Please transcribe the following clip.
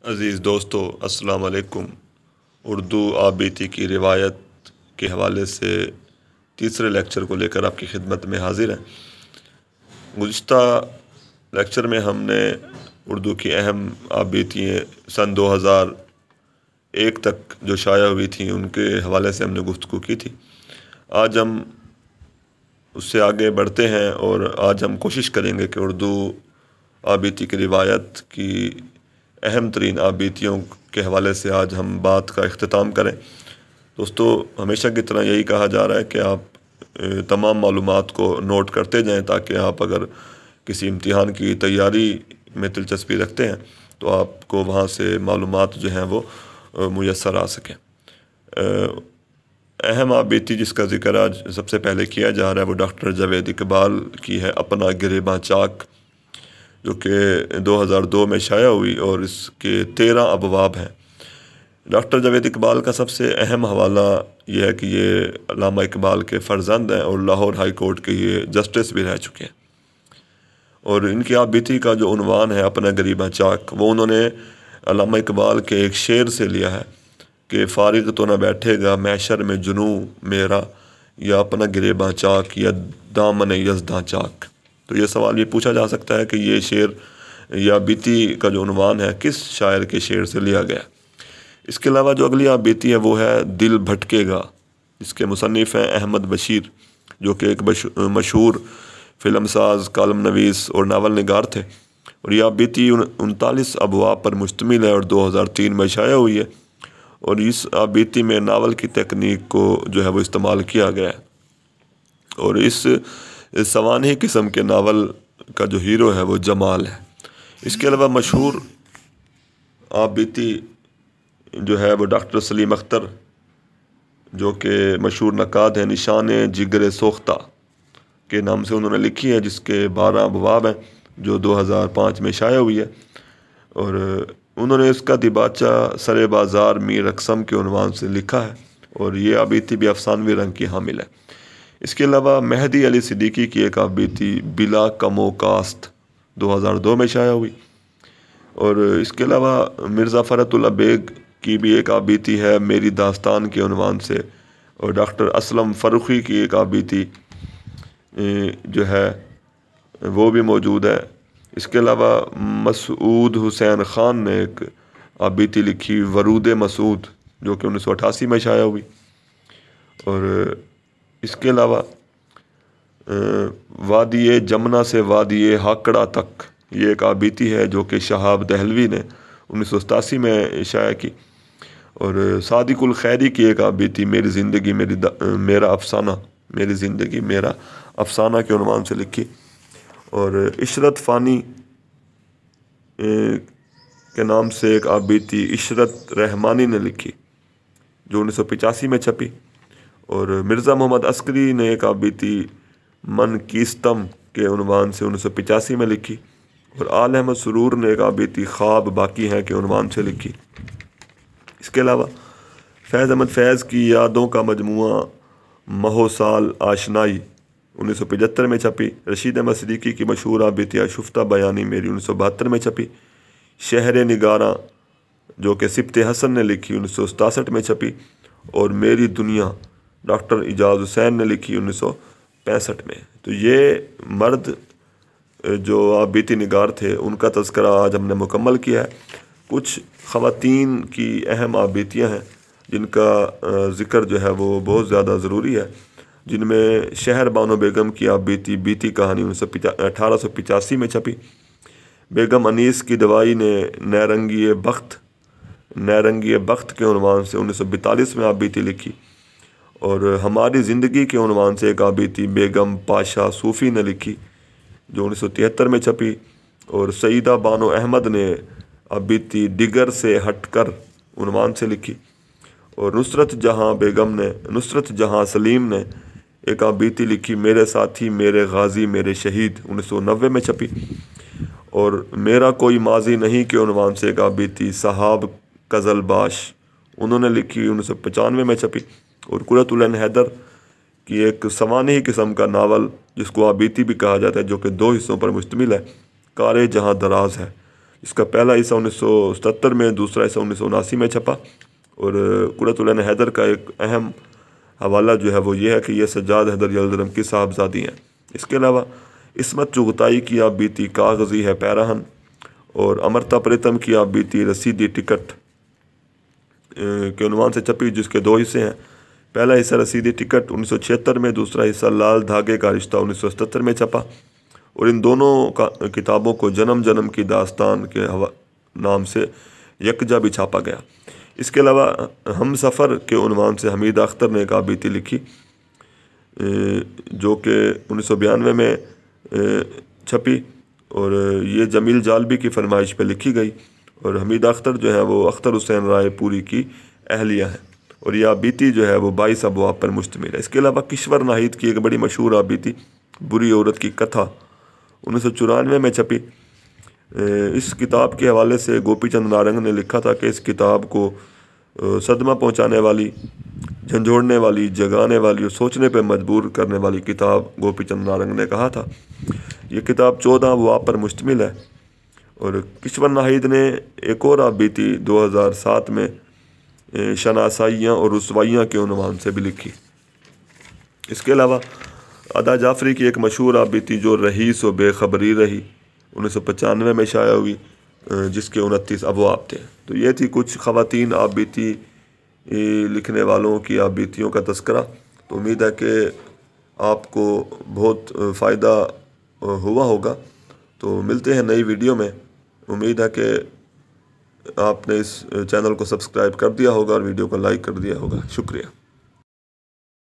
عزیز دوستو، السلام علیکم۔ اردو آبیتی کی روایت کے حوالے سے تیسرے لیکچر کو لے کر آپ کی خدمت میں حاضر ہیں۔ گزشتہ لیکچر میں ہم نے اردو کی اہم آبیتیں سن 2001 تک جو شائع ہوئی تھیں ان کے حوالے سے ہم نے گفتگو کی تھی۔ آج ہم اس سے آگے بڑھتے ہیں اور آج ہم کوشش کریں گے کہ اردو آبیتی کی روایت کی اہم ترین آبیتیوں کے حوالے سے آج ہم بات کا اختتام کریں۔ دوستو، ہمیشہ کی طرح یہی کہا جا رہا ہے کہ آپ تمام معلومات کو نوٹ کرتے جائیں تاکہ آپ اگر کسی امتحان کی تیاری میں دلچسپی رکھتے ہیں تو آپ کو وہاں سے معلومات جو ہیں وہ میسر آ سکیں۔ اہم آبیتی جس کا ذکر آج سب سے پہلے کیا جا رہا ہے وہ ڈاکٹر جاوید اقبال کی ہے، اپنا گریباں چاک، جو کہ 2002 میں شائع ہوئی اور اس کے 13 ابواب ہیں۔ ڈاکٹر جاوید اقبال کا سب سے اہم حوالہ یہ ہے کہ یہ علامہ اقبال کے فرزند ہیں اور لاہور ہائی کورٹ کے یہ جسٹس بھی رہ چکے ہیں۔ اور ان کی آبیتی کا جو عنوان ہے اپنا گریباں چاک، وہ انہوں نے علامہ اقبال کے ایک شعر سے لیا ہے کہ فارغ تو نہ بیٹھے گا محشر میں جنوں میرا، یا اپنا گریباں چاک یا دامن یزداں چاک۔ تو یہ سوال یہ پوچھا جا سکتا ہے کہ یہ شعر یا آبیتی کا جو عنوان ہے کس شاعر کے شعر سے لیا گیا۔ اس کے علاوہ جو اگلی آبیتی ہے وہ ہے دل بھٹکے گا، اس کے مصنف ہیں احمد بشیر، جو کہ ایک مشہور فلم ساز، کالم نویس اور ناول نگار تھے، اور یہ آبیتی 39 ابواب پر مشتمل ہے اور 2003 میں شائع ہوئی ہے۔ اور اس آبیتی میں ناول کی تکنیک کو جو ہے وہ استعمال کیا گیا ہے، اور اس سوانحی قسم کے ناول کا جو ہیرو ہے وہ جمال ہے۔ اس کے علاوہ مشہور آبیتی جو ہے وہ ڈاکٹر سلیم اختر، جو کہ مشہور نقاد ہیں، نشان جگر سوختہ کے نام سے انہوں نے لکھی ہے، جس کے 12 ابواب ہیں، جو 2005 میں شائع ہوئی ہے۔ اور انہوں نے اس کا دیباچہ سر بازار میر اقسم کے عنوان سے لکھا ہے، اور یہ آبیتی بھی افسانوی رنگ کی حامل ہے۔ اس کے علاوہ مہدی علی صدیقی کی ایک آبیتی بلا کم و کاست 2002 میں شائع ہوئی، اور اس کے علاوہ مرزا فرحت اللہ بیگ کی بھی ایک آبیتی ہے میری داستان کے عنوان سے، اور ڈاکٹر اسلم فرخی کی ایک آبیتی جو ہے وہ بھی موجود ہے۔ اس کے علاوہ مسعود حسین خان نے ایک آبیتی لکھی ورود مسعود، جو کہ 1988 میں شائع ہوئی۔ اور اس کے علاوہ وادی جمنا سے وادی ہاکڑا تک یہ ایک آبیتی ہے جو کہ شہاب دہلوی نے 1987 میں شائع کی۔ اور صادق الخیری کی ایک آبیتی میری زندگی میرا افسانہ، میری زندگی میرا افسانہ کے عنوان سے لکھی۔ اور عشرت فانی کے نام سے ایک آبیتی عشرت رحمانی نے لکھی، جو 1985 میں چھپی۔ اور مرزا محمد عسکری نے ایک آبیتی من کیستم کے عنوان سے 1985 میں لکھی، اور آل احمد سرور نے ایک آبیتی خواب باقی ہیں کے عنوان سے لکھی۔ اس کے علاوہ فیض احمد فیض کی یادوں کا مجموعہ مہو سال آشنائی 1975 میں چھپی۔ رشید احمد صدیقی کی مشہور آبیتی شفتہ بیانی میری 1972 میں چھپی۔ شہر نگاراں جو کہ سبط حسن نے لکھی 1967 میں چھپی، اور میری دنیا ڈاکٹر اعجاز حسین نے لکھی 1965 میں۔ تو یہ مرد جو آبیتی نگار تھے ان کا تذکرہ آج ہم نے مکمل کیا ہے۔ کچھ خواتین کی اہم آبیتیاں ہیں جن کا ذکر جو ہے وہ بہت زیادہ ضروری ہے، جن میں شہر بانو بیگم کی آبیتی بیتی کہانی 1885 میں چھپی۔ بیگم انیس کی دوائی نے نیرنگی بخت کے عنوان سے 1942 میں آبیتی لکھی، اور ہماری زندگی کے عنوان سے ایک آبیتی بیگم پاشا صوفی نے لکھی جو 1973 میں چھپی۔ اور سیدہ بانو احمد نے آبیتی ڈگر سے ہٹ کر عنوان سے لکھی، اور نصرت جہاں سلیم نے ایک آبیتی لکھی میرے ساتھی میرے غازی میرے شہید 1990 میں چھپی۔ اور میرا کوئی ماضی نہیں کے عنوان سے ایک آبیتی صحاب قزل باش انہوں نے لکھی 1995 میں چھپی۔ اور قرۃ العین حیدر کی ایک سوانحی قسم کا ناول جس کو آبیتی بھی کہا جاتا ہے، جو کہ 2 حصوں پر مشتمل ہے، کار جہاں دراز ہے، اس کا پہلا حصہ 1977 میں، دوسرا حصہ 1979 میں چھپا، اور قرۃ العین حیدر کا ایک اہم حوالہ جو ہے وہ یہ ہے کہ یہ سجاد حیدر یلدرم کی صاحبزادی ہیں۔ اس کے علاوہ عصمت چغتائی کی آپ بیتی کاغذی ہے پیراہن، اور امرتا پریتم کی آپ بیتی رسیدی ٹکٹ کے عنوان سے چھپی، جس کے 2 حصے ہیں۔ پہلا حصہ رسیدی ٹکٹ 1976 میں، دوسرا حصہ لال دھاگے کا رشتہ 1977 میں چھپا، اور ان دونوں کتابوں کو جنم جنم کی داستان کے نام سے یکجا بھی چھاپا گیا۔ اس کے علاوہ ہم سفر کے عنوان سے حمیدہ اختر نے ایک آپ بیتی لکھی، جو کہ 1992 میں چھپی، اور یہ جمیل جالبی کی فرمائش پہ لکھی گئی، اور حمیدہ اختر جو ہے وہ اختر حسین رائے پوری کی اہلیہ ہیں، اور یہ آبیتی جو ہے وہ 22 ابواب پر مشتمل ہے۔ اس کے علاوہ کشور ناہید کی ایک بڑی مشہور آبیتی بری عورت کی کتھا 1994 میں چھپی۔ اس کتاب کے حوالے سے گوپی چند نارنگ نے لکھا تھا کہ اس کتاب کو صدمہ پہنچانے والی، جھنجھوڑنے والی، جگانے والی اور سوچنے پہ مجبور کرنے والی کتاب گوپی چند نارنگ نے کہا تھا۔ یہ کتاب 14 ابواب پر مشتمل ہے، اور کشور ناہید نے ایک اور آپ بیتی 2007 میں شناسائیاں اور رسوائیاں کے عنوان سے بھی لکھی۔ اس کے علاوہ ادا جعفری کی ایک مشہور آپ بیتی جو رہیس و بے خبری رہی 1995 میں شائع ہوئی، جس کے 29 ابواب تھے۔ تو یہ تھی کچھ خواتین آپ بیتی لکھنے والوں کی آپ بیتیوں کا تذکرہ۔ تو امید ہے کہ آپ کو بہت فائدہ ہوا ہوگا۔ تو ملتے ہیں نئی ویڈیو میں۔ امید ہے کہ آپ نے اس چینل کو سبسکرائب کر دیا ہوگا اور ویڈیو کو لائک کر دیا ہوگا۔ شکریہ۔